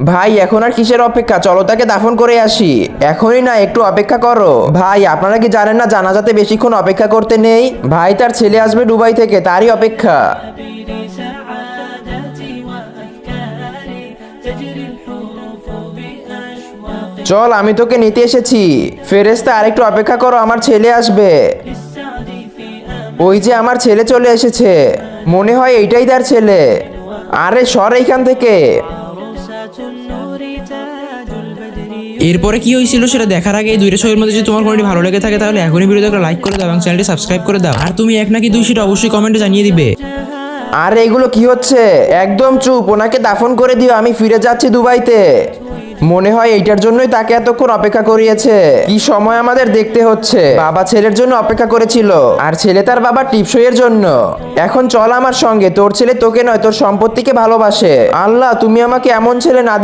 ভাই এখন আর কিসের অপেক্ষা, চলো তাকে দাফন করে আসি। এখনই না, একটু অপেক্ষা করো। ভাই আপনারা কি জানেন না জানাজাতে বেশিক্ষণ অপেক্ষা করতে নেই? ভাই তার ছেলে আসবে দুবাই থেকে, তারই অপেক্ষা। চল আমি তোকে নিতে এসেছি। ফেরেশতা আরেকটু অপেক্ষা করো, আমার ছেলে আসবে। ওই যে আমার ছেলে চলে এসেছে, মনে হয় এইটাই তার ছেলে। আরে সর এইখান থেকে। এরপরে কি হয়েছিল সেটা দেখার আগে এই দুইটা ছবির মধ্যে যদি তোমার কোনটি ভালো লেগে থাকে তাহলে এখনই ভিডিওতে একটা লাইক করে দাও এবং চ্যানেলটি সাবস্ক্রাইব করে দাও। আর তুমি এক নাকি দুই সেটা অবশ্যই কমেন্টে জানিয়ে দিবে। আরে এগুলো কি হচ্ছে? একদম চুপ, ওনাকে দাফন করে দিও, আমি ফিরে যাচ্ছি দুবাইতে। মনে হয় এইটার জন্যই তাকে এতক্ষণ অপেক্ষা করিয়েছে। কি সময় আমাদের দেখতে হচ্ছে। বাবা ছেলের জন্য অপেক্ষা করেছিল, আর ছেলে তার বাবা টিপসইয়ের জন্য। এখন চল আমার সঙ্গে, তোর ছেলে তোকে নয় তোর সম্পত্তিকে ভালোবাসে। আল্লাহ তুমি আমাকে এমন ছেলে না